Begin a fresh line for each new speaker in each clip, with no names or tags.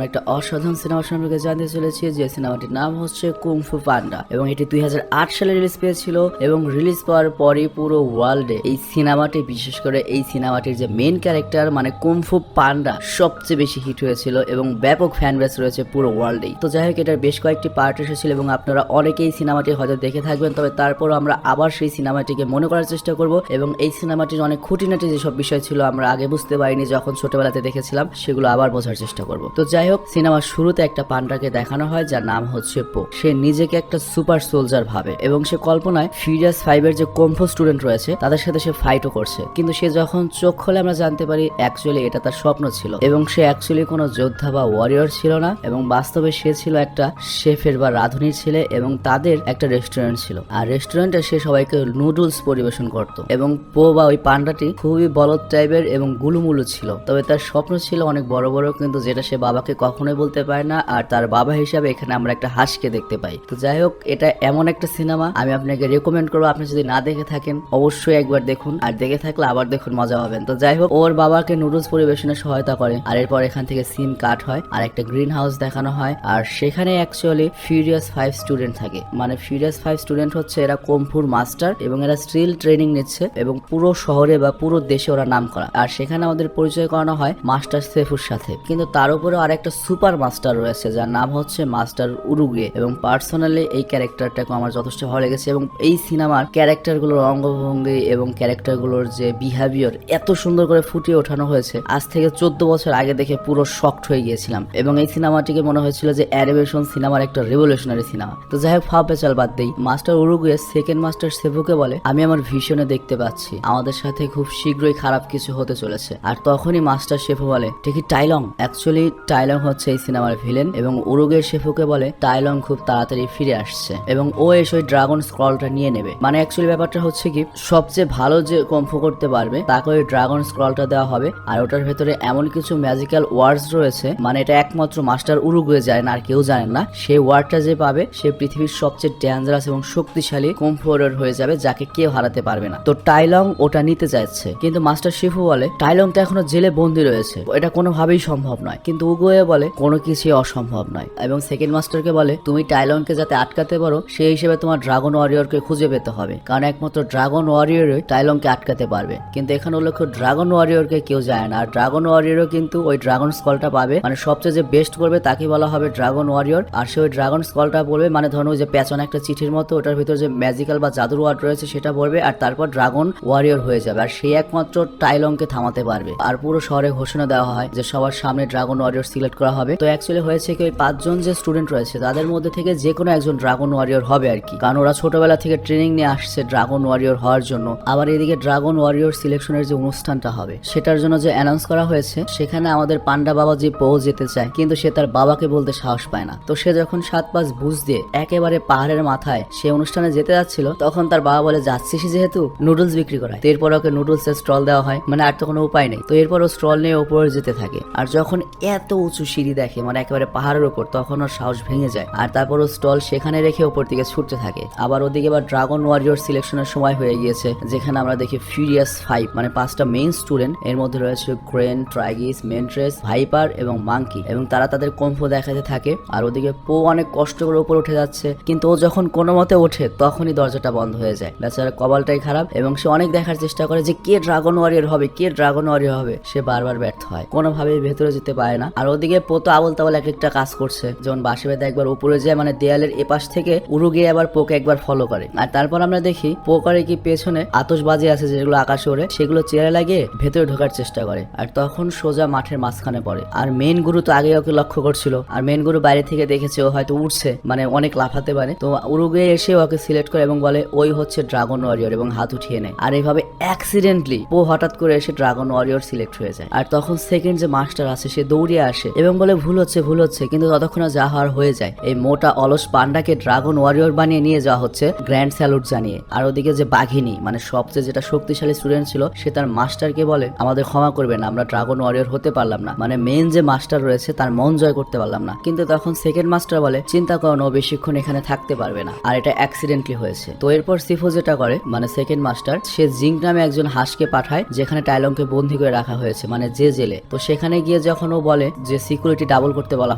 আমরা একটা অসাধারণ সিনেমা সম্পর্কে জানতে চলেছি, যে সিনেমাটির নাম হচ্ছে কুংফু পান্ডা এবং এটি 2008 সালে রিলিজ পেয়েছিল এবং রিলিজ পাওয়ার পরই পুরো ওয়ার্ল্ডে এই সিনেমাটি, বিশেষ করে এই সিনেমাটির যে মেইন ক্যারেক্টার মানে কুংফু পান্ডা সবচেয়ে বেশি হিট হয়েছিল এবং ব্যাপক ফ্যান বেস রয়েছে পুরো ওয়ার্ল্ডেই। তো যাই হোক, এটার বেশ কয়েকটি পার্ট এসেছিল এবং আপনারা অনেকেই সিনেমাটি হয়তো দেখে থাকবেন, তবে তারপরও আমরা আবার সেই সিনেমাটিকে মনে করার চেষ্টা করব এবং এই সিনেমাটির অনেক খুঁটিনাটি যেসব বিষয় ছিল আমরা আগে বুঝতে পারিনি যখন ছোটবেলাতে দেখেছিলাম, সেগুলো আবার বোঝার চেষ্টা করব। তো যাই হোক, সিনেমার শুরুতে একটা পান্ডাকে দেখানো হয় যার নাম হচ্ছে পো। সে নিজেকে একটা সুপার সোলজার ভাবে এবং সে কল্পনায় ফিউরিয়াস 5 এর যে কুংফু স্টুডেন্ট রয়েছে তাদের সাথে সে ফাইটও করছে, কিন্তু সে যখন চোখ খোলে আমরা জানতে পারি অ্যাকচুয়ালি এটা তার স্বপ্ন ছিল এবং সে অ্যাকচুয়ালি কোনো যোদ্ধা বা ওয়ারিয়র ছিল না এবং বাস্তবে সে ছিল একটা শেফের বা রাঁধুনির ছেলে এবং তাদের একটা রেস্টুরেন্ট ছিল, আর রেস্টুরেন্টে সে সবাইকে নুডলস পরিবেশন করত এবং পো বা ওই পান্ডাটি খুবই বলদ টাইপের এবং গুলুমুলু ছিল, তবে তার স্বপ্ন ছিল অনেক বড় বড়, কিন্তু যেটা সে বাবাকে কখনোই বলতে পারে না। আর তার বাবা হিসাবে এখানে আমরা একটা হাঁসকে দেখতে পাই। তো যাই হোক, এটা এমন একটা সিনেমা আমি আপনাকে রেকমেন্ড করবো, আপনি যদি না দেখে থাকেন অবশ্যই একবার দেখুন, আর দেখে থাকলে আবার দেখুন, মজা হবেন। তো যাই হোক, ওর বাবাকে নুডলস পরিবেশনে সহায়তা করে আর এরপর এখান থেকে সিন কাট হয় আর একটা গ্রিন হাউস দেখানো হয়, আর সেখানে অ্যাকচুয়ালি ফিউরিয়াস 5 স্টুডেন্ট থাকে। মানে ফিউরিয়াস 5 স্টুডেন্ট হচ্ছে এরা কুংফুর মাস্টার এবং এরা স্টিল ট্রেনিং নিচ্ছে এবং পুরো শহরে বা পুরো দেশে ওরা নাম করা, আর সেখানে আমাদের পরিচয় করানো হয় মাস্টার সেফুর সাথে। কিন্তু তার উপরে আর একটা সুপার মাস্টার রয়েছে যার নাম হচ্ছে মাস্টার উরুগে এবং পার্সোনালি এই ক্যারেক্টারটাকে আমার যথেষ্ট ভালো লেগেছে এবং এই সিনেমার ক্যারেক্টারগুলোর অঙ্গভঙ্গি এবং ক্যারেক্টারগুলোর যে বিহেভিয়ার এত সুন্দর করে ফুটিয়ে ওঠানো হয়েছে, আজ থেকে 14 বছর আগে দেখে পুরো শকড হয়ে গিয়েছিলাম এবং এই সিনেমাটিকে মনে হয়েছিল যে অ্যানিমেশন সিনেমার একটা রেভলিউশনারি সিনেমা। তো যাই হোক, ফাও পেচাল বাদ দেই, মাস্টার উরুগে সেকেন্ড মাস্টার সেফুকে বলে, আমি আমার ভিশনে দেখতে পাচ্ছি আমাদের সাথে খুব শীঘ্রই খারাপ কিছু হতে চলেছে। আর তখনই মাস্টার শেফু বলে, ঠিকই টাইলং। অ্যাকচুয়ালি টাইলং হচ্ছে এই সিনেমার ভিলেন এবং উরুগের শেফুকে বলে টাইলং খুব তাড়াতাড়ি ফিরে আসছে এবং ও এসে ওই ড্রাগন স্ক্রলটা নিয়ে নেবে। মানে অ্যাকচুয়ালি ব্যাপারটা হচ্ছে কি, সবচেয়ে ভালো যে কুংফু করতে পারবে তাকে ওই ড্রাগন স্ক্রলটা দেওয়া হবে, আর ওটার ভেতরে এমন কিছু ম্যাজিক্যাল ওয়ার্ডস রয়েছে, মানে এটা একমাত্র মাস্টার উরুগে জানে না, আর কেউ জানেন না। সেই ওয়ার্ডটা যে পাবে সে পৃথিবীর সবচেয়ে ডেঞ্জারাস এবং শক্তিশালী কুংফু ওয়ারিয়র হয়ে যাবে, যাকে কেউ হারাতে পারবে না। তো টাইলং ওটা নিতে চাইছে, কিন্তু মাস্টার শিফু বলে টাইলং তো এখনো জেলে বন্দী রয়েছে, এটা কোনোভাবেই সম্ভব নয়। কিন্তু উগোয়ে বলে কোনো কিছুই অসম্ভব নয় এবং সেকেন্ড মাস্টারকে বলে, তুমি টাইলংকে যাতে আটকাতে পারো সেই হিসেবে তোমার ড্রাগন ওয়ারিয়রকে খুঁজে পেতে হবে, কারণ একমাত্র ড্রাগন ওয়ারিয়রই টাইলংকে আটকাতে পারবে। কিন্তু এখানে লক্ষ্য ড্রাগন ওয়ারিয়রকে কেউ যায় না, আর ড্রাগন ওয়ারিয়রও কিন্তু ওই ড্রাগন স্কলটা পাবে, মানে সবচেয়ে যে বেস্ট করবে তাকে বলা হবে ড্রাগন ওয়ারিয়র, আর সে ওই ড্রাগন স্কলটা বলবে, মানে ধরুন ওই যে পেছনে একটা চিঠির মতো ওটার ভিতর যে ম্যাজিক্যাল বা জাদুর ওয়ার্ড রয়েছে সেটা বলবে, আর তারপর ড্রাগন ওয়ারিয়র হয়ে যাবে, আর সেই একমাত্র টাইলংকে থামাতে পারবে। আর পুরো শহরে ঘোষণা দেওয়া হয় যে সবার সামনে ড্রাগন ওয়ারিয়র সিলেক্ট করা হবে। তো অ্যাকচুয়ালি হয়েছে কি, ওই 5 জন যে স্টুডেন্ট রয়েছে তাদের মধ্যে থেকে যে কোনো একজন ড্রাগন ওয়ারিয়র হবে আর কি, কারণ ওরা ছোটবেলা থেকে ট্রেনিং নিয়ে আসছে ড্রাগন ওয়ারিয়র হওয়ার জন্য। আবার এদিকে ড্রাগন ওয়ারিয়র সিলেকশনের যে অনুষ্ঠানটা হবে সেটার জন্য যে অ্যানাউন্স করা হয়েছে, সেখানে আমাদের পান্ডা বাবা যে পো যেতে চায়, কিন্তু সে তার বাবাকে বলতে সাহস পায় না। তো সে যখন 7-5 বুঝ দিয়ে একেবারে পাহাড়ের মাথায় সে অনুষ্ঠানে যেতে যাচ্ছিল, তখন তার বাবা বলে, যাচ্ছিস যেহেতু নুডলস বিক্রি করায়। তো এরপর ওকে নুডলস এর স্টল দেওয়া হয়, মানে আর তো কোনো উপায় নেই। তো এরপর ও স্টল নিয়ে উপরে যেতে থাকে, আর যখন এত উঁচু সিঁড়ি দেখে, মানে একেবারে পাহাড়ের উপর, তখন ওর সাহস ভেঙে যায়, আর তারপর ও স্টল সেখানে রেখে উপর দিকে ছুটতে থাকে। আবার ওদিকে আবার ড্রাগন ওয়ারিয়র সিলেকশনের সময় হয়ে গিয়েছে, যেখানে আমরা দেখি ফিউরিয়াস 5 মানে 5টা মেইন স্টুডেন্ট, এর মধ্যে রয়েছে গ্রেন, ট্রাইগিস, মেন্ট্রেস, ভাইপার এবং মাঙ্কি, এবং তারা তাদের কুংফু দেখাতে থাকে। আর ওদিকে পো অনেক কষ্ট করে উপরে উঠে যাচ্ছে, কিন্তু ও যখন কোনো মতে ওঠে তখনই দরজাটা বন্ধ হয়ে যায়। বেচারা কপালটাই খারাপ এবং সে অনেক দেখার চেষ্টা করে যে কে ড্রাগন ওয়ারিয়র হবে, কে ড্রাগন ওয়ারিয়র হবে। সে বারবার ব্যর্থ হয়, কোনোভাবেই ভেতরে যেতে পারে না। আর ওদিকে পো তো আবল তাবল এক একটা কাজ করছে, যেমন বাঁশি বেঁধে একবার উপরে যায়, মানে দেয়ালের এপাশ থেকে উরুগে আবার পোকে একবার ফলো করে। আর তারপর আমরা দেখি পো করে কি পেছনে আতশবাজি আছে যেগুলো আকাশে ওড়ে, সেগুলো চেয়ারে লাগিয়ে ভেতরে ঢোকার চেষ্টা করে, আর তখন সোজা মাঠের মাঝখানে পড়ে। আর মেন গুরু তো আগে ওকে লক্ষ্য করছিল, আর মেন গুরু বাইরে থেকে দেখেছে ও হয়তো উঠছে, মানে অনেক লাফাতে পারে। তো উরুগে এসে ওকে সিলেক্ট করে এবং বলে ওই হচ্ছে ড্রাগন ওয়ারিয়র এবং হাত উঠিয়ে নেয়। আর এইভাবে অ্যাক্সিডেন্টলি পো হঠাৎ করে এসে ড্রাগন ওয়ারিয়র সিলেক্ট হয়ে যায়। আর তখন সেকেন্ড যে মাস্টার আছে সে দৌড়িয়ে আসে এবং বলে ভুল হচ্ছে, কিন্তু ততক্ষণে যা হওয়ার হয়ে যায়। এই মোটা অলস পান্ডাকে ড্রাগন ওয়ারিয়র বানিয়ে নিয়ে যাওয়া হচ্ছে গ্র্যান্ড স্যালুট জানিয়ে। আর ওদিকে যে বাঘিনী, মানে সবচেয়ে যেটা শক্তিশালী স্টুডেন্ট ছিল, সে তার মাস্টারকে বলে, আমাদের ক্ষমা করবেন, আমরা ড্রাগন ওয়ারিয়র হতে পারলাম না, মানে মেন যে মাস্টার রয়েছে তার মন জয় করতে পারলাম না। কিন্তু তখন সেকেন্ড মাস্টার বলে, চিন্তা করো না, ও বেশিক্ষণ এখানে থাকতে পারবে না, আর এটা অ্যাক্সিডেন্টলি হয়েছে। তো এরপর সিফো যেটা করে, মানে সেকেন্ড মাস্টার, সে জিঙ্ক নামে একজন হাঁসকে পাঠায় যেখানে টাইলংকে বন্দী করে রাখা হয়েছে, মানে যে জেলে। তো সেখানে গিয়ে যখন ও বলে যে সিকিউরিটি ডাবল করতে বলা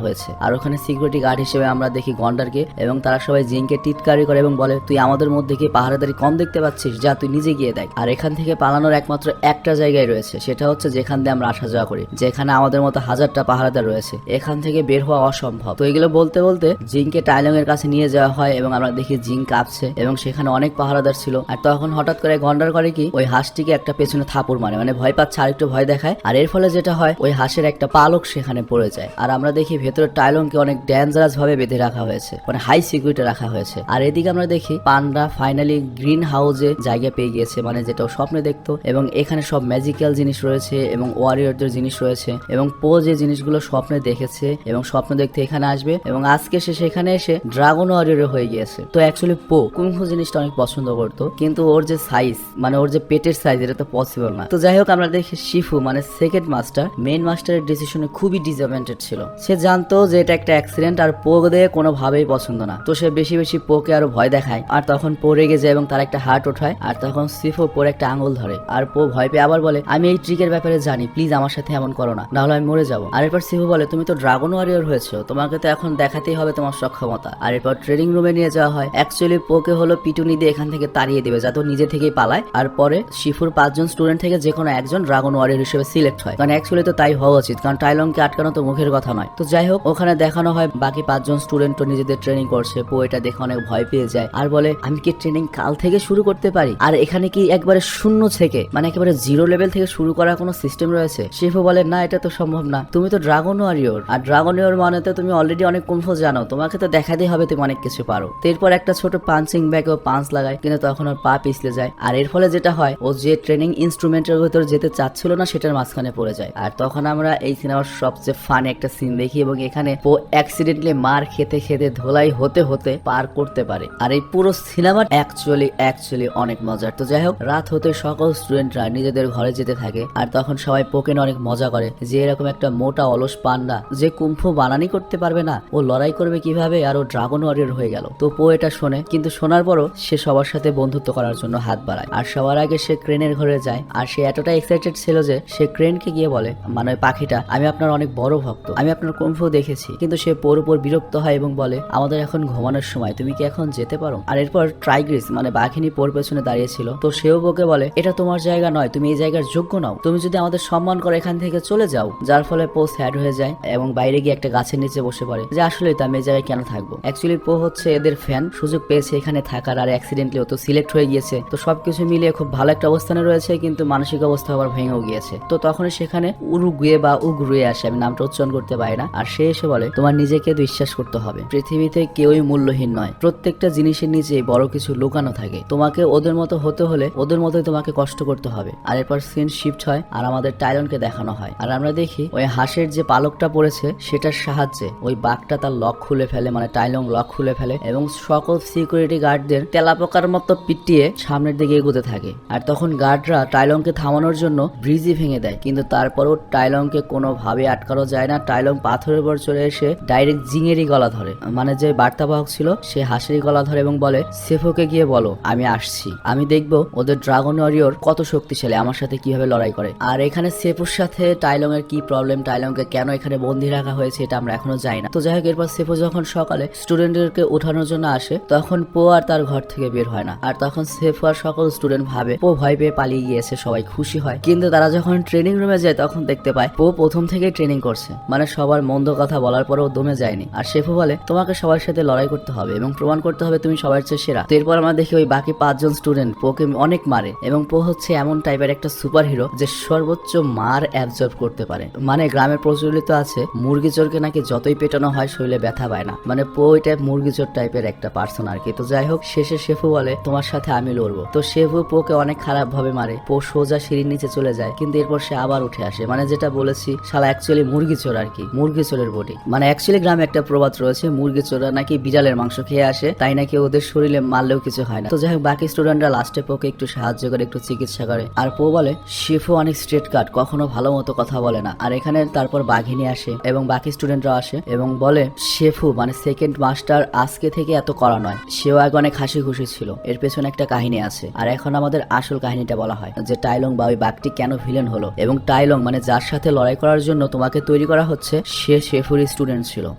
হয়েছে। আর ওখানে সিকিউরিটি গার্ড হিসেবে আমরা দেখি গন্ডারকে, এবং তারা সবাই জিনকে টিটকারি করে এবং বলে তুই আমাদের মধ্যে কি পাহারাদারি কম দেখতে পাচ্ছিস, যা তুই নিজে গিয়ে দেখ। আর এখান থেকে পালানোর একমাত্র একটা জায়গায় রয়েছে, সেটা হচ্ছে যেখান দিয়ে আমরা আসা যাওয়া করি, যেখানে আমাদের মতো হাজারটা পাহারাদার রয়েছে, এখান থেকে বের হওয়া অসম্ভব। তো এগুলো বলতে বলতে জিনকে টাইলং এর কাছে নিয়ে যাওয়া হয় এবং আমরা দেখি জিন কাঁপছে এবং সেখানে অনেক পাহারাদার ছিল। আর তখন হঠাৎ করে গন্ডার করে কি ওই হাঁসটিকে একটা পেছনে থাপড় মারে, মানে ভয় পাচ্ছে আর একটু ভয় দেখায়। আর এর ফলে যেটা হয় ওই হাঁসের একটা পালক সেখানে পড়ে যায়। আর আমরা দেখি ভেতরে টাইলংকে অনেক ডেঞ্জারাস ভাবে বেঁধে রাখা হয়েছে, মানে হাই সিকিউরিটি রাখা হয়েছে। আর এদিকে আমরা দেখি পান্ডা ফাইনালি গ্রিন হাউসে জায়গা পেয়ে গিয়েছে, মানে যেটা ও স্বপ্নে দেখতো। এবং এখানে সব ম্যাজিক্যাল জিনিস রয়েছে এবং ওয়ারিয়রদের জিনিস রয়েছে, এবং পো যে জিনিসগুলো স্বপ্নে দেখেছে এবং স্বপ্ন দেখতে এখানে আসবে, এবং আজকে সে সেখানে এসে ড্রাগন ওয়ারিয়র হয়ে গিয়েছে। তো অ্যাকচুয়ালি পো কুংফু জিনিসটা অনেক পছন্দ করতো, কিন্তু ওর যে সাইজ, মানে ওর যে পেটের সাইজ, এটা তো পসিবল না। তো যাই হোক আমরা দেখি শিফু মানে সেকেন্ড মাস্টার মেইন মাস্টারের ডিসিশনে খুবই ডিসঅ্যাপয়েন্টেড ছিল। সে জানতো যে এটা একটা অ্যাক্সিডেন্ট আর পো দিয়ে কোনোভাবেই পছন্দ না। তো সে বেশি বেশি পোকে আরো ভয় দেখায়। আর তখন পো রেগে যায় এবং তার একটা হার্ট ওঠায়। আর তখন শিফু পোর একটা আঙুল ধরে, আর পো ভয় পেয়ে আবার বলে আমি এই ট্রিকের ব্যাপারে জানি, প্লিজ আমার সাথে এমন করো না, নাহলে আমি মরে যাবো। আর এরপর শিফু বলে তুমি তো ড্রাগন ওয়ারিয়র হয়েছো, তোমাকে তো এখন দেখাতেই হবে তোমার সক্ষমতা। আর এরপর ট্রেনিং রুমে নিয়ে যাওয়া হয়। অ্যাকচুয়ালি পোকে হলো পিটুনি দিয়ে এখান থেকে তাড়িয়ে দিবে যাতে ও নিজে থেকেই পালায়। আর পরে শিফুর 5 জন স্টুডেন্ট থেকে যে কোনো একজন ড্রাগন ওয়ারিয়র হিসেবে সিলেক্ট হয়, কারণ অ্যাকচুয়ালি তো তাই হওয়া উচিত, কারণ টাইলংকে আটকানো তো মুখের কথা নয়। তো যাই হোক ওখানে দেখানো হয় বাকি 5 জন স্টুডেন্ট তো নিজেদের ট্রেনিং করছে। পো এটা দেখে অনেক ভয় পেয়ে যায় আর বলে আমি কি ট্রেনিং কাল থেকে শুরু করতে পারি? আর এখানে কি একবারে শূন্য থেকে, মানে একেবারে জিরো লেভেল থেকে শুরু করার কোনো সিস্টেম রয়েছে? শিফু বলে না, এটা তো সম্ভব না, তুমি তো ড্রাগন ওয়ারিয়র, আর ড্রাগন ওয়ারিয়র মানে তো তুমি অলরেডি অনেক কুম্ফু জানো, তোমাকে তো দেখাতেই হবে তুমি অনেক কিছু পারো। তো এরপর একটা ছোট পাঞ্চিং ব্যাগে ও পাঞ্চ লাগায়, কিন্তু তখন ওর পা পিছলে যায়। আর এর ফলে যেটা হয় ও যে ট্রেনিং ইনস্ট্রুমেন্টের ভিতর যেতে চাচ্ছিল না সেটার মাঝখানে পড়ে যায়। আর তখন আমরা এই সিনেমার সবচেয়ে ফানি একটা সিন দেখি, এবং এখানে ও অ্যাক্সিডেন্টলি মার খেতে খেতে ধোলাই হতে হতে পার করতে পারে। আর এই পুরো সিনেমা অ্যাকচুয়ালি অনেক মজার। তো যাই হোক রাত হতে সকল স্টুডেন্টরা নিজেদের ঘরে যেতে থাকে। আর তখন সবাই পোকেন অনেক মজা করে যে এরকম একটা মোটা অলস পান্ডা যে কুম্ফু বানানি করতে পারবে না, ও লড়াই করবে কিভাবে, আর ও ড্রাগন ওয়ারিয়র হয়ে গেল। তো পো এটা শোনে, কিন্তু শোনার পরও সে সবার সাথে বন্ধুত্ব করার জন্য হাত বাড়ায়। আর সবার আগে সে ক্রেনের ঘরে যায়। আর সে এতটা এক্সাইটেড ছিল যে সে ক্রেনকে গিয়ে বলে, মানে পাখিটা, আমি আপনার অনেক বড় ভক্ত, আমি আপনার কুম্ফু দেখেছি। কিন্তু সে পোর উপর বিরক্ত হয় এবং বলে আমাদের এখন ঘুমানোর সময়, তুমি কি এখন যেতে পারো? আর এরপর ট্রাইগ্রিস মানে বাঘিনী পোর পেছনে দাঁড়িয়েছিল। তো সেও পোকে বলে এটা তোমার জায়গা নয়, তুমি এই জায়গার যোগ্য নাও, তুমি যদি আমাদের সম্মান করো এখান থেকে চলে যাও। যার ফলে পো স্যাড হয়ে যায় এবং বাইরে গিয়ে একটা গাছের নিচে বসে পড়ে যে আসলে তো আমি এই জায়গায় কেন থাকবো। অ্যাকচুয়ালি পো হচ্ছে এদের ফ্যান, সুযোগ পেয়েছে এখানে থাকার, আর অ্যাক্সিডেন্টলি ও তো সিলেক্ট হয়ে গিয়েছে। তো সবকিছু মিলিয়ে খুব ভালো একটা অবস্থানে রয়েছে, কিন্তু মানসিক অবস্থা আবার ভেঙেও গিয়েছে। তো তখন সেখানে উরুগুয়ে বা উগরুয়ে আসে, আমি নামটা উচ্চারণ করতে পারি না। আর সে এসে বলে তোমার নিজেকে বিশ্বাস করতে হবে, পৃথিবীতে কেউই মূল্যহীন নয়, প্রত্যেকটা জিনিসের নিচে বড় কিছু লুকানো থাকে, তোমাকে ওদের মতো হতে হলে ওদের মতোই তোমাকে কষ্ট করতে হবে। আর এরপর সিন শিফট হয় আর আমাদের টাইলনকে দেখানো হয়। আর আমরা দেখি ওই হাঁসের যে পালকটা পড়েছে সেটার সাহায্যে ওই বাঘটা তার লক খুলে ফেলে, মানে টাইলং লক খুলে ফেলে এবং সকল সিকিউরিটি গার্ডদের তেলাপোকার মতো পিটিয়ে সামনের দিকে এগোতে থাকে। আর তখন গার্ডরা টাইলংকে থামানোর জন্য ব্রিজই ভেঙে দেয়, কিন্তু তারপরও টাইলংকে কোনোভাবে আটকানো যায় না। টাইলং পাথরের উপর চলে এসে ডাইরেক্ট জিঙেরই গলা ধরে, মানে যে বার্তাবাহক ছিল সে হাঁসেরই গলা ধরে এবং বলে সেফোকে গিয়ে বলো আমি আসছি, আমি দেখবো ওদের ড্রাগন ওয়ারিয়র কত শক্তিশালী, আমার সাথে কিভাবে লড়াই করে। আর এখানে সেফোর সাথে টাইলং এর কি প্রবলেম, টাইলংকে কেন এখানে বন্দি রাখা হয়েছে এটা আমরা এখনো জানি না। তো যাই হোক এরপর সেফো যখন সকালে স্টুডেন্টদেরকে ওঠানোর জন্য আসে তখন পো আর তার ঘর থেকে বের হয় না। আর তখন সেফো আর সকল স্টুডেন্ট ভাবে পো ভয় পেয়ে পালিয়ে গিয়েছে, সবাই খুশি হয়। কিন্তু তারা যখন ট্রেনিং রুমে যায় তখন দেখতে পায় পো প্রথম থেকেই ট্রেনিং করছে, মানে সবার মন্দ কথা বলার পরেও দমে যায়নি। আর সেফো বলে তোমাকে সবার সাথে লড়াই করতে হবে এবং প্রমাণ করতে হবে তুমি সবার চেয়ে সেরা। তো এরপর আমরা দেখি ওই বাকি 5 জন স্টুডেন্ট পোকে অনেক মারে, এবং পো হচ্ছে এমন টাইপের একটা সুপার হিরো যে সর্বোচ্চ মার অ্যাবজর্ব করতে পারে। মানে গ্রামে প্রচলিত আছে মুরগি চোরকে নাকি যতই পেটানো হয় শরীরে ব্যথা পায় না, মানে পো এটা মুরগি চোর টাইপের একটা পার্সন আর কি। তো যাই হোক শেষে শেফু বলে তোমার সাথে আমি লড়বো। তো শেফু পোকে অনেক খারাপ ভাবে মারে, পো সোজা সিঁড়ির নিচে চলে যায়, কিন্তু এরপর সে আবার উঠে আসে। মানে যেটা বলেছি শালা অ্যাকচুয়ালি মুরগি চোর আর কি, মুরগি চোরের বডি। মানে অ্যাকচুয়ালি গ্রামে একটা প্রবাদ রয়েছে মুরগি চোররা নাকি বিড়ালের মাংস খেয়ে আসে, তাই নাকি ওদের শরীরে মারলেও কিছু হয় না। তো যাই হোক বাকি স্টুডেন্টরা লাস্টে পোকে একটু সাহায্য করে, একটু চিকিৎসা করে। আর পো বলে শেফু অনেক স্ট্রেট কাট, কখনো ভালো মতো কথা বলে না। আর এখানে তারপর বাঘিনী আসে এবং বাকি স্টুডেন্টরা আসে এবং বলে শেফু মানে সেকেন্ড মাস্টার আজকে থেকে এত করা নয়, সেও আগে অনেক হাসি খুশি ছিল, এর পেছনে একটা কাহিনী আছে। আর এখন আমাদের আসল কাহিনীটা বলা হয় যে টাইলং বা ওই বাঘটি কেন ভিলেন হলো, এবং টাইলং মানে যার সাথে লড়াই করার জন্য তোমাকে তৈরি তৈরি করা হচ্ছে সে শেফুরি স্টুডেন্ট ছিল।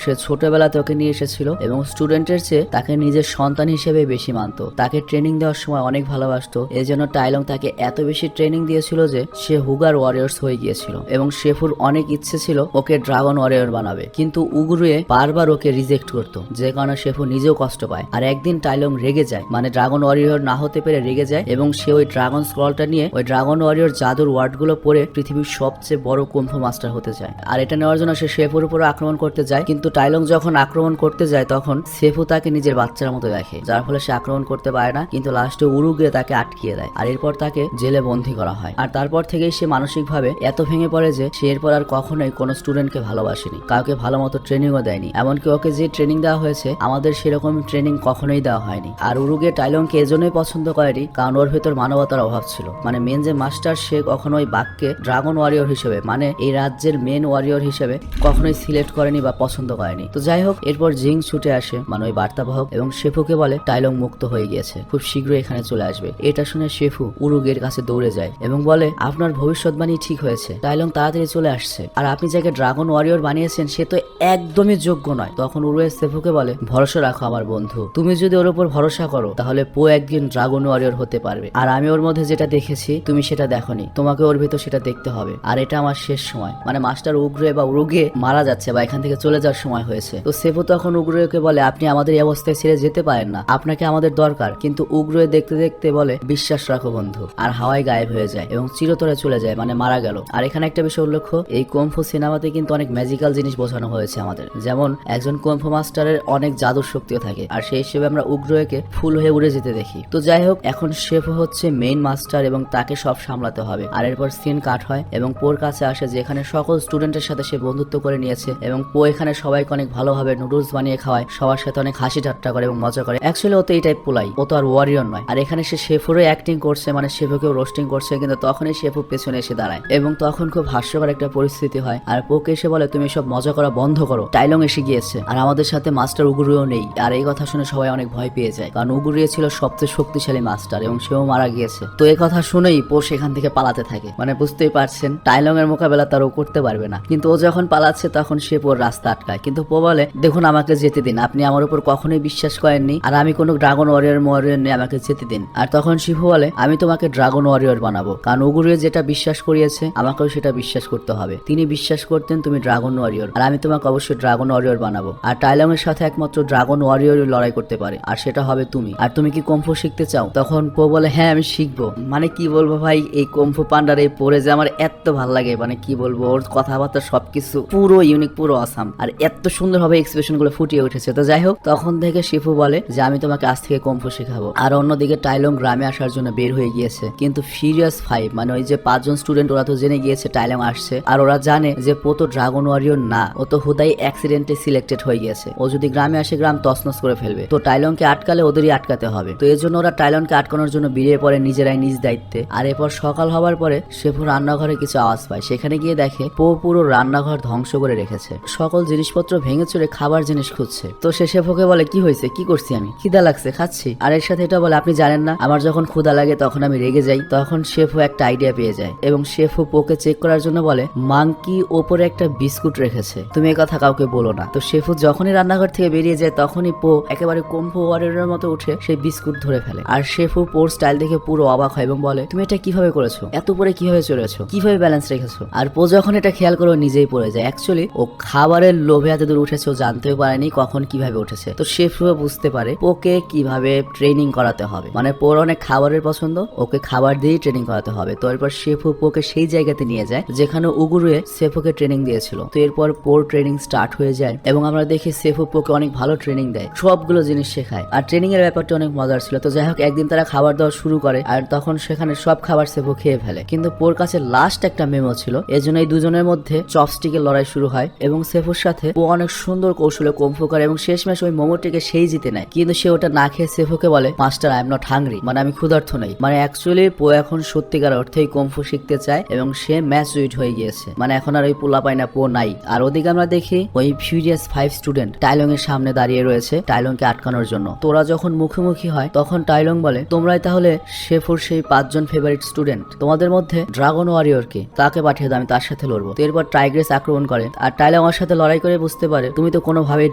সে ছোটবেলাতে ওকে নিয়ে এসেছিল এবং স্টুডেন্টের চেয়ে তাকে নিজের সন্তান হিসেবে বেশি মানত। তাকে ট্রেনিং দেওয়ার সময় অনেক ভালোবাসতো। এই জন্য টাইলং তাকে এত বেশি ট্রেনিং দিয়েছিল যে সে হুগার ওয়ারিয়র্স হয়ে গিয়েছিল এবং শেফুর অনেক ইচ্ছে ছিল ওকে ড্রাগন ওয়ারিয়র বানাবে, কিন্তু উগুরুয়ে বারবার ওকে রিজেক্ট করতো, যে কারণে শেফু নিজেও কষ্ট পায়। আর একদিন টাইলং রেগে যায়, মানে ড্রাগন ওয়ারিয়র না হতে পেরে রেগে যায় এবং সে ওই ড্রাগন স্ক্রলটা নিয়ে ওই ড্রাগন ওয়ারিয়র জাদুর ওয়ার্ডগুলো পড়ে পৃথিবীর সবচেয়ে বড় কুম্ফু মাস্টার হতে চায়। আর এটা নেওয়ার জন্য সে শেফুর উপর আক্রমণ করতে যায়, কিন্তু টাইলং যখন আক্রমণ করতে যায় তখন শেফু তাকে নিজের বাচ্চার মতো দেখে, যার ফলে সে আক্রমণ করতে পারে না। কিন্তু লাস্টে উরুগে তাকে আটকিয়ে দেয় আর এরপর তাকে জেলে বন্দী করা হয়। আর তারপর থেকেই সে মানসিকভাবে এত ভেঙে পড়ে যে সে এরপর আর কখনোই কোনো স্টুডেন্টকে ভালোবাসেনি, কাউকে ভালো মতো ট্রেনিংও দেয়নি। এমনকি ওকে যে ট্রেনিং দেওয়া হয়েছে আমাদের সেরকম ট্রেনিং কখনোই দেওয়া হয়নি। আর উরুগে টাইলংকে এজন্যই পছন্দ করেনি কারণ ওর ভেতর মানবতার অভাব ছিল। মানে মেন যে মাস্টার সে কখনো ওই বাঘকে ড্রাগন ওয়ারিয়র হিসেবে, মানে এই রাজ্যের মেন ওয়ারিয়র হিসেবে কখনোই সিলেক্ট করেনি বা পছন্দ করেনি। তো যাই হোক, এরপর জিং ছুটে আসে, মানে ওই বার্তাবাহক, এবং শেফুকে বলে টাইলং মুক্ত হয়ে গিয়েছে, খুব শীঘ্রই এখানে চলে আসবে। এটা শুনে শেফু উরুগের কাছে দৌড়ে যায় এবং বলে আপনার ভবিষ্যৎবাণী ঠিক হয়েছে, টাইলং তাড়াতাড়ি চলে আসছে, আর আপনি যাকে ড্রাগন ওয়ারিয়র বানিয়েছেন সে তো একদমই যোগ্য নয়। তখন উরুয়ে শেফুকে বলে ভরসা রাখো আমার বন্ধু, তুমি যদি ওর উপর ভরসা করো তাহলে পো একদিন ড্রাগন ওয়ারিয়র হতে পারবে। আর আমি ওর মধ্যে যেটা দেখেছি তুমি সেটা দেখোনি, তোমাকে ওর ভেতর সেটা দেখতে হবে। আর এটা আমার শেষ সময়, মানে মাস্টার উগ্রে বা উরুগে মারা যাচ্ছে বা এখান থেকে চলে যাওয়ার সময় হয়েছে। তো সেফু তখন উগ্রকে বলে আপনি আমাদের এই অবস্থায় ছেড়ে যেতে পারেন না, আপনাকে আমাদের দরকার। কিন্তু উগ্রে দেখতে দেখতে বলে বিশ্বাস রাখো বন্ধু, আর হাওয়ায় গায়েব হয়ে যায় এবং চিরতরে চলে যায়, মানে মারা গেল। আর এখানে একটা বিষয় উল্লেখ্য, এই কুম্ফু সিনেমাতে কিন্তু অনেক ম্যাজিক্যাল জিনিস বোঝানো হয়েছে আমাদের, যেমন একজন কুম্ফু মাস্টারের অনেক জাদুর শক্তিও থাকে, আর সেই হিসেবে আমরা উগ্রকে ফুল হয়ে উড়ে যেতে দেখি। তো যাই হোক, এখন শেফু হচ্ছে মেইন মাস্টার এবং তাকে সব সামলাতে হবে। আর এরপর সিন কাট হয় এবং পোর কাছে আসে, যেখানে সকল স্টুডেন্টের সাথে সে বন্ধুত্ব করে নিয়েছে এবং পো এখানে সবাইকে অনেক ভালোভাবে নুডলস বানিয়ে খাওয়ায়, সবার সাথে অনেক হাসি ঠাট্টা করে এবং মজা করে। অ্যাকচুয়ালি ও তো এই টাইপ পোলাই, ও তো আর ওয়ারিয়র নয়। আর এখানে সে শেফুরও অ্যাক্টিং করছে, মানে শেফুকেও রোস্টিং করছে, কিন্তু তখনই শেফু পেছনে এসে দাঁড়ায় এবং তখন খুব হাস্যকর একটা পরিস্থিতি হয়। আর পোকে এসে বলে তুমি সব মজা করা বন্ধ করো, টাইলং এসে গিয়েছে আর আমাদের সাথে মাস্টার উগুরিও নেই। আর এই কথা শুনে সবাই অনেক ভয় পেয়ে যায়, কারণ উগুরিয়ে ছিল সবচেয়ে শক্তিশালী মাস্টার এবং সেও মারা গিয়েছে। তো এই কথা শুনেই পো সেখান থেকে পালাতে থাকে, মানে বুঝতেই পারছেন টাইলং এর মোকাবেলা তার ও করতে পারবে না। কিন্তু ও যখন পালাচ্ছে তখন সে পোর রাস্তা আটকায়, কিন্তু পো বলে দেখুন আমাকে যেতে দিন, আপনি আমার উপর কখনোই বিশ্বাস করেননি আর আমি কোনো ড্রাগন ওয়ারিয়র নেই, আমাকে যেতে দিন। আর তখন শিফু বলে আমি তোমাকে ড্রাগন ওয়ারিয়র বানাবো, কারণ উগুরিয়ে যেটা বিশ্বাস করিয়েছে আমাকেও সেটা বিশ্বাস করতে হবে। তিনি বিশ্বাস করতেন তুমি ড্রাগন ওয়ারিয়র, আর আমি তোমাকে অবশ্যই ড্রাগন ওয়ারিয়র বানাবো। আর টাইলং এর সাথে একমাত্র ড্রাগন ওয়ারিয়র লড়াই করতে পারে, আর সেটা হবে তুমি। আর তুমি কি কুম্ফু শিখতে চাও? তখন পো বলে হ্যাঁ আমি শিখবো। মানে কি বলবো ভাই, এই কুম্ফু পান্ডার এই পরে যে আমার এত ভালো লাগে, মানে কি বলবো, ওর কথাবার্তা সবকিছু পুরো ইউনিক, পুরো অসাম, আর এত সুন্দর ভাবে এক্সপ্রেশন গুলো ফুটিয়ে উঠেছে। তো যাই হোক, তখন থেকে শিফু বলে যে আমি তোমাকে আজ থেকে কুম্ফু শেখাবো। আর অন্যদিকে টাইলং গ্রামে আসার জন্য বের হয়ে গিয়েছে, কিন্তু ফিউরিয়াস 5 মানে ওই যে 5 জন স্টুডেন্ট ওরা তো জেনে গিয়েছে টাইলং আসছে, আর ওরা জানে যে পো তো ড্রাগন ওয়ারিয়র না, ও তো হুদাই অ্যাক্সিডেন্টে সিলেক্টেড হয়ে গিয়েছে। ও যদি গ্রামে আসে গ্রাম তছনছ করে ফেলবে, তো টাইলংকে আটকালে ওদেরই আটকাতে হবে। তো এর জন্য ওরা টাইলংকে আটকানোর জন্য বেরিয়ে পড়ে নিজেরাই নিজ দায়িত্বে। আর এরপর সকাল হবার পরে শেফু রান্নাঘরে কিছু আওয়াজ পায়, সেখানে গিয়ে দেখে পো পুরো রান্নাঘর ধ্বংস করে রেখেছে, সকল জিনিসপত্র ভেঙে চুরে খাবার জিনিস খুঁজছে। তো সে শেফুকে বলে কি হয়েছে, কি করছি আমি, খিদা লাগছে খাচ্ছি। আর এর সাথে এটা বলে আপনি জানেন না আমার যখন ক্ষুধা লাগে তখন আমি রেগে যাই। তখন শেফু একটা আইডিয়া পেয়ে যায় এবং শেফু পোকে চেক করার জন্য বলে মাংকি ওপরে একটা বিস্কুট রেখেছে, তুমি এই কথা কাউকে বলো না। তো শেফু যখনই রান্নাঘর থেকে বেরিয়ে যায় তখনই পো একেবারে কুম্ফু ওয়ারিয়রের মতো উঠে সেই বিস্কুট ধরে ফেলে। আর শেফু পোর স্টাইল দেখে পুরো অবাক হয় এবং বলে তুমি এটা কিভাবে করেছো, এত উপরে কিভাবে চলেছো, কিভাবে ব্যালেন্স রেখেছো। আর পো যখন এটা খেয়াল করে নিজেই পড়ে যায়। অ্যাকচুয়ালি ও খাবারের লোভে এত দূর উঠেছে, ও জানতেও পারেনি কখন কিভাবে উঠেছে। তো শেফু বুঝতে পারে পোকে কিভাবে ট্রেনিং করাতে হবে, মানে পোর অনেক খাবারের পছন্দ, ওকে খাবার দিয়েই ট্রেনিং করাতে হবে। তো এরপর শেফু পোকে সেই জায়গাতে নিয়ে যায় যেখানে উগুরুয়ে শেফুকে ট্রেনিং দিয়েছিল। তো এরপর পোর ট্রেনিং স্টার্ট হয়ে যায় এবং আমরা দেখি শেফু পোকে অনেক ভালো ট্রেনিং দেয়, সবগুলো জিনিস শেখায়। আর ট্রেনিং এর ব্যাপারটা অনেক মজার ছিল। তো যাই হোক, একদিন তারা খাবার দেওয়া শুরু করে আর তখন সেখানে সব খাবার শেফু খেয়ে ফেলে, কিন্তু পোর কাছে লাস্ট একটা মেমো ছিল, এজন্য এই দুজনের মধ্যে চপস্টিকের লড়াই শুরু হয় এবং শেফুর সাথে পো অনেক সুন্দর কৌশলে কুম্ফু করে এবং শেষমেশ ওই মোমোটিকে সেই জিতে নেয়। কিন্তু সে ওটা না খেয়ে শেফুকে বলে master I am not hungry, মানে আমি ক্ষুধার্ত নই। মানে অ্যাকচুয়ালি পো এখন সত্যিকার অর্থেই কুম্ফু শিখতে চায় এবং সে ম্যাচ উইট হয়ে গিয়েছে, মানে এখন আর ওই পোলা পায় না পো নাই। আর ওদিকে আমরা দেখি ওই ফিউরিয়াস 5 স্টুডেন্ট টাইলং এর সামনে দাঁড়িয়ে রয়েছে টাইলংকে আটকানোর জন্য। তোরা যখন মুখোমুখি হয় তখন টাইলং বলে তোমরাই তাহলে শেফুর সেই 5 জন ফেভারিট স্টুডেন্ট, তোমাদের মধ্যে ড্রাগন ওয়ারিয়র কে, তাকে পাঠিয়ে দাও, আমি তার সাথে লড়বো। তো এরপর টাইগ্রেস আক্রমণ করে। আর টাইলং ওর সাথে লড়াই করে বুঝতে পারে তুমি তো কোনোভাবেই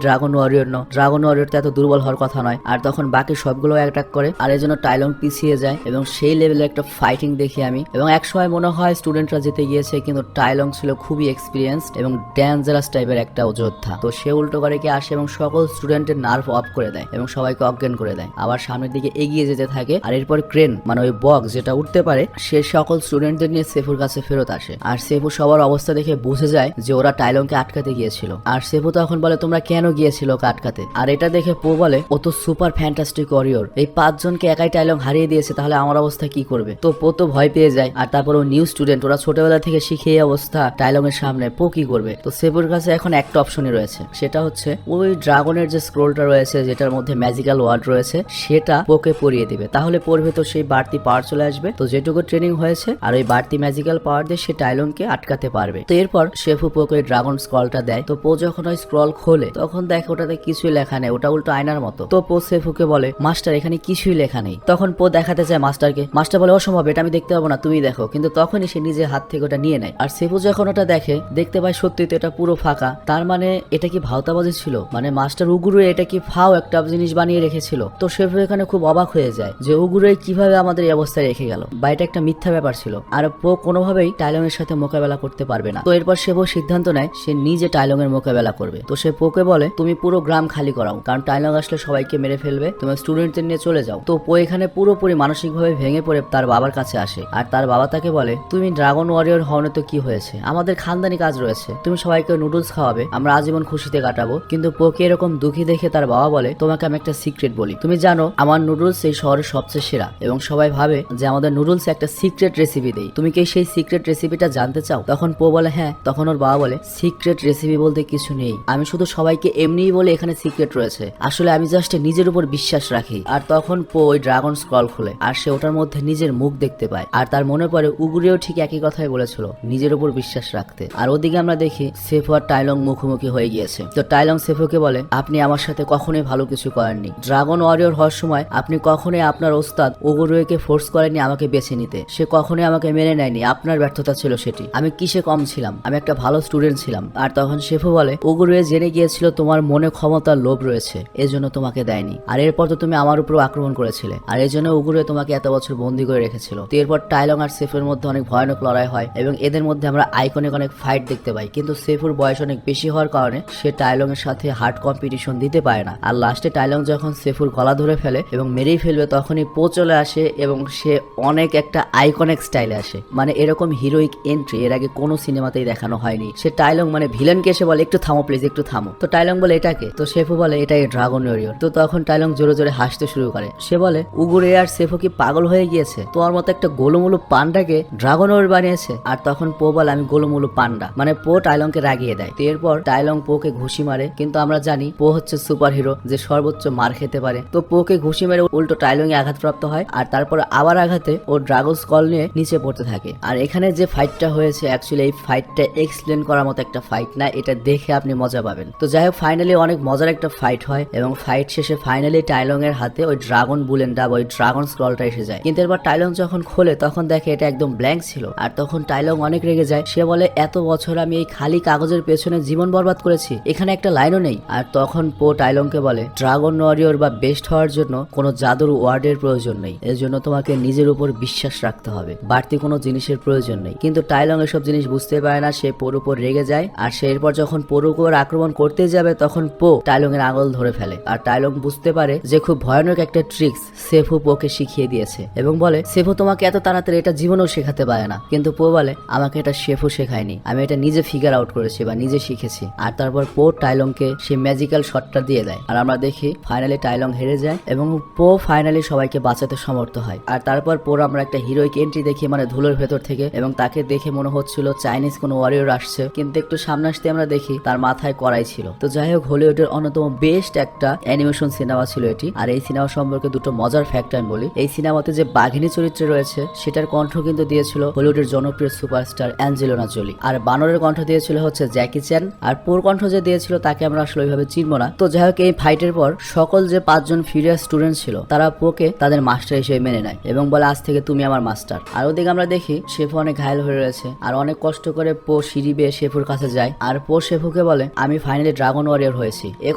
ড্রাগন ওয়ারিয়র নও, ড্রাগন ওয়ারিয়র তো এত দুর্বল হওয়ার কথা নয়। আর তখন বাকি সবগুলো অ্যাটাক করে, আর এই জন্য টাইলং পিছিয়ে যায় এবং সেই লেভেলে একটা ফাইটিং দেখি আমি। এবং এক সময় মনে হয় স্টুডেন্টরা জিতে গিয়েছে, কিন্তু টাইলং ছিল খুবই এক্সপিরিয়েন্সড এবং ডেঞ্জারাস টাইপের একটা যোদ্ধা। তো সে উল্টো করে কি আসে এবং সকল স্টুডেন্টের নার্ভ অফ করে দেয় এবং সবাইকে অজ্ঞান করে দেয়। আবার সামনের দিকে এগিয়ে যেতে থাকে। আর এরপর ক্রেন মানে ওই বক্স যেটা উঠতে পারে, সে সকল স্টুডেন্টদের নিয়ে সেফুর কাছে ফেরত আসে। আর সেফু সবার অবস্থা দেখে বুঝে যায় যে ওরা টাইলংকে আটকাতে গিয়েছিল। আর সেফু তখন বলে তোমরা কেন গিয়েছিল ওকে আটকাতে? আর এটা দেখে পো বলে ও তো সুপার ফ্যান্টাস্টিক ওয়ারিয়র, এই 5 জনকে একাই টাইলং হারিয়ে দিয়েছে, তাহলে আমার অবস্থা কি করবে? তো পো তো ভয় পেয়ে যায়। আর তারপর ও নিউ স্টুডেন্ট, ওরা ছোটবেলা থেকে শিখে এই অবস্থা, টাইলং এর সামনে পো কি করবে? তো সেফুর কাছে এখন একটা অপশনই রয়েছে, সেটা হচ্ছে ওই ড্রাগনের যে স্ক্রোলটা রয়েছে যেটার মধ্যে ম্যাজিক্যাল ওয়ার্ড রয়েছে সেটা পোকে পরিয়ে দিবে, তাহলে পড়বে তো সেই বাড়তি পাওয়ার চলে আসবে। তো যেটুকু ট্রেনিং হয়েছে আর ওই বাড়তি ম্যাজিক্যাল পাওয়ার দিয়ে সে টাইলংকে আটকাতে পারবে। তো এরপর শেফু পোকে ড্রাগন স্ক্রলটা দেয়। তো পো যখন ওই স্ক্রল খোলে তখন দেখে ওটাতে কিছুই লেখা নেই, ওটা উল্টো আয়নার মতো। তো পো শেফুকে বলে মাস্টার এখানে কিছুই লেখা নেই। তখন পো দেখাতে চায় মাস্টারকে, মাস্টার বলে অসম্ভব, এটা আমি দেখতে পাবো না, তুমি দেখো। কিন্তু তখনই সে নিজের হাত থেকে ওটা নিয়ে নেয়। আর শেফু যখন ওটা দেখে দেখতে পায় সত্যি তো এটা পুরো ফাঁকা, তার মানে এটা কি ভাওতাবাজি ছিল, মানে মাস্টার উগুরু এটা কি ফাও একটা জিনিস বানিয়ে রেখেছিল। তো শেফু এখানে খুব অবাক হয়ে যায় যে উগুরু কিভাবে আমাদের এই অবস্থায় রেখে গেল, বা এটা একটা মিথ্যা ব্যাপার ছিল। আর পো কোনোভাবেই টাইলং এর সাথে মোকাবেলা করতে পারবে না। তো এরপর শেফু সিদ্ধান্ত নেয় সে নিজে টাইলং এর মোকাবেলা করবে। তো সে পোকে বলে তুমি পুরো গ্রাম খালি করাও, কারণ টাইলং আসলে সবাইকে মেরে ফেলবে, তোমার স্টুডেন্টদের নিয়ে চলে যাও। তো পো এখানে পুরোপুরি মানসিকভাবে ভেঙে পড়ে তার বাবার কাছে আসে। আর তার বাবা তাকে বলে তুমি ড্রাগন ওয়ারিয়র হওয়ানো তো কি হয়েছে, আমাদের খানদানি কাজ রয়েছে, তুমি সবাইকে নুডলস খাওয়াবে, আমরা আজীবন খুশিতে কাটাবো। কিন্তু পোকে এরকম দুঃখী দেখে তার বাবা বলে তোমাকে আমি একটা সিক্রেট বলি, তুমি জানো আমার নুডলস এই শহরের সবচেয়ে সেরা, এবং সবাই ভাবে যে আমাদের নুডলস একটা সিক্রেট রেসিপি দেই, তুমি কি সেই সিক্রেট রেসিপিটা জানতে চাও? তখন পো বলে হ্যাঁ। তখন ওর বাবা বলে সিক্রেট রেসিপি বলতে কিছু নেই, আমি শুধু সবাইকে এমনিই বলে এখানে সিক্রেট রয়েছে, আসলে আমি জাস্ট নিজের উপর বিশ্বাস রাখি। আর তখন পো ওই ড্রাগন স্ক্রল খুলে আর সে ওটার মধ্যে নিজের মুখ দেখতে পায়। আর তার মনে পড়ে উগুরেও ঠিক একই কথাই বলেছিল, নিজের উপর বিশ্বাস রাখতে। আর ওদিকে আমরা দেখি সেফু আর টাইলং মুখোমুখি হয়ে গিয়েছে। তো টাইলং সেফুকে বলে আপনি আমার সাথে কখনোই ভালো কিছু করেননি, ড্রাগন ওয়ারিয়র হওয়ার সময় আপনি কখনোই আপনার ওস্তাদ উগুরুকে ফোর্স করেননি আমাকে বেছে নিতে, সে কখনোই আমাকে মেনে নেয়নি, আপনার ব্যর্থতা ছিল সেটি, আমি কিসে কম ছিলাম, আমি একটা ভালো স্টুডেন্ট ছিলাম। আর তখন শেফু বলে উগুরুয়ে জেনে গিয়েছিল তোমার মনে ক্ষমতার লোভ রয়েছে, এজন্য তোমাকে দেয়নি, আর এরপর তো তুমি আমার উপর আক্রমণ করেছিলে, আর এই জন্য উগুরুয়ে তোমাকে এত বছর বন্দী করে রেখেছিল। তো এরপর টাইলং আর সেফুর মধ্যে অনেক ভয়ানক লড়াই হয় এবং এদের মধ্যে আমরা আইকনিক অনেক ফাইট দেখতে পাই। কিন্তু সেফুর বয়স অনেক বেশি হওয়ার কারণে সে টাইলং এর সাথে হার্ড কম্পিটিশন দিতে পারে না। আর লাস্টে টাইলং যখন সেফুর গলা ধরে ফেলে এবং মেরেই ফেলবে তখনই পো চলে আসে এবং সে অনেক একটা আইকনিক স্টাইলে আসে, মানে এরকম হিরোইক এন্ট্রি এর আগে কোনো সিনেমাতেই দেখানো হয়নি। সে টাইলং মানে ভিলেনকে এসে বলে একটু থামো প্লিজ, একটু থামো। তো টাইলং বলে এটাকে, তো সেফু বলে এটাই ড্রাগন ওয়ারিয়র। তো তখন টাইলং জোরে জোরে হাসতে শুরু করে, সে বলে উগুরে আর সেফু কি পাগল হয়ে গিয়েছে, তোমার মতো একটা গোলুমুলু পান্ডাকে ড্রাগন ওয়ারিয়র বানিয়েছে। আর তখন পো বলে আমি গোলুমুলু পান্ডা, মানে পো টাইলংকে রাগিয়ে দেয়। তো এরপর টাইলং পোকে ঘুষি মারে, কিন্তু আমরা জানি পো হচ্ছে সুপার হিরো যে সর্বোচ্চ মার খেতে পারে। তো পোকে ঘুষি মেরে উল্টো টাইলং এ আঘাতপ্রাপ্ত হয়, আর তারপর আবার আঘাতে ও ড্রাগন স্কল নিয়ে নিচে পড়তে থাকে। আর এখানে যে ফাইটটা হয়েছে অ্যাকচুয়ালি এই ফাইটটা এক্সপ্লেন করার মতো একটা ফাইট না, এটা দেখে আপনি মজা পাবেন। তো যাই হোক ফাইনালি অনেক মজার একটা ফাইট হয় এবং ফাইট শেষে ফাইনালি টাইলং এর হাতে ওই ড্রাগন বুলেনটা ওই ড্রাগন স্ক্রলটা এসে যায়। কিন্তু এরপর টাইলং যখন খোলে তখন দেখে এটা একদম ব্ল্যাঙ্ক ছিল। আর তখন টাইলং অনেক রেগে যায়, সে বলে এত বছর আমি এই খালি কাগজের পেছনে জীবন বরবাদ করেছি, এখানে একটা লাইনও নেই। আর তখন পো টাইলংকে বলে ড্রাগন ওয়ারিয়র বা বেস্ট হওয়ার জন্য কোনো জাদুর ওয়ার্ডের প্রয়োজন নেই, এর জন্য তোমাকে নিজের উপর বিশ্বাস রাখতে হবে, বাড়তি কোনো জিনিসের প্রয়োজন নেই। কিন্তু টাইলং এসব জিনিস বুঝতে পারে না, সে পোর উপর রেগে যায়। আর সে এরপর যখন পোর উপর আক্রমণ করতে যাবে তখন পো টাইলং এর আঙুল ধরে ফেলে। আর টাইলং বুঝতে পারে যে খুব ভয়ানক একটা ট্রিক্স সেফু পোকে শিখিয়ে দিয়েছে এবং বলে সেফু তোমাকে এত তাড়াতাড়ি এটা জীবনেও শেখাতে পারে না। কিন্তু পো বলে আমাকে এটা শেফু শেখায়নি, আমি এটা নিজে ফিগার আউট করেছি বা নিজে শিখেছি। আর তারপর পো টাইলংকে সেই ম্যাজিক্যাল শটটা দিয়ে দেয়। আর আমরা দেখি ফাইনালি টাইলং হেরে যায় এবং পো ফাইনালি সবাইকে বাঁচাতে সমর্থ হয়। আর তারপর পোর আমরা একটা হিরোইক এন্ট্রি দেখি, মানে ধুলোর ভেতর থেকে, এবং তাকে দেখে মনে হচ্ছিল চাইনিজ কোনো ওয়ারিয়র আসছে, কিন্তু একটু সামনে আসতে আমরা দেখি তার মাথায় কড়াই ছিল। তো যাই হোক হলিউডের অন্যতম বেস্ট একটা অ্যানিমেশন সিনেমা ছিল এটি। আর এই সিনেমা সম্পর্কে দুটো মজার ফ্যাক্ট আমি বলি, এই সিনেমাতে যে বাঘিনী চরিত্রে রয়েছে সেটার কণ্ঠ কিন্তু দিয়েছিল হলিউডের জনপ্রিয় সুপারস্টার অ্যাঞ্জেলিনা জোলি, আর বানরের কণ্ঠ দিয়েছিল হচ্ছে জ্যাকি চ্যান, আর পোর কণ্ঠ যে দিয়েছিল তাকে আমরা আসলে ওইভাবে চিনবো না। তো যাই হোক এই ফাইটের পর সকল যে 5 জন ফিউরিয়াস স্টুডেন্ট ছিল তারা পোকে তাদের মাস্টার হিসেবে মেনে নেয় এবং বলে আজ থেকে তুমি আমার মাস্টার। আর ওদিকে আমরা দেখি শেফু অনেক ঘায়ল হয়ে রয়েছে আর অনেক কষ্ট করে পো সিঁড়ি বেয়ে শেফুর কাছে যায় আর পো শেফুকে বলে আমি ফাইনালি ড্রাগন ওয়ারিয়র হয়েছি। এ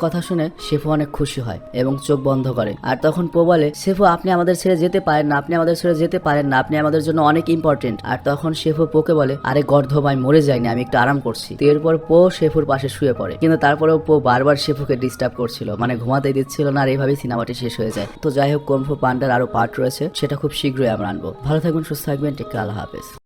কথা শুনে শেফু অনেক খুশি হয় এবং চোখ বন্ধ করে। আর তখন পো বলে শেফু আপনি আমাদের ছেড়ে যেতে পারেন না, আপনি আমাদের ছেড়ে যেতে পারেন না, আপনি আমাদের জন্য অনেক ইম্পর্টেন্ট। আর তখন শেফু পোকে বলে আরে গর্ধ ভাই মরে যায়নি, আমি একটু আরাম করছি। তো এরপর পো শেফুর পাশে শুয়ে পড়ে, কিন্তু তারপরেও পো বারবার শেফুকে ডিস্টার্ব করছিল, মানে ঘুমাতে দিচ্ছিল না। আর এইভাবেই সিনেমাটি শেষ হয়ে যায়। তো যাই হোক, কুংফু পান্ডার আরো পার্ট রয়েছে, সেটা খুব শীঘ্রই আমরা আনবো। ভালো থাকবেন, সুস্থ থাকবেন, টেক কেয়ার, আল্লাহ হাফেজ।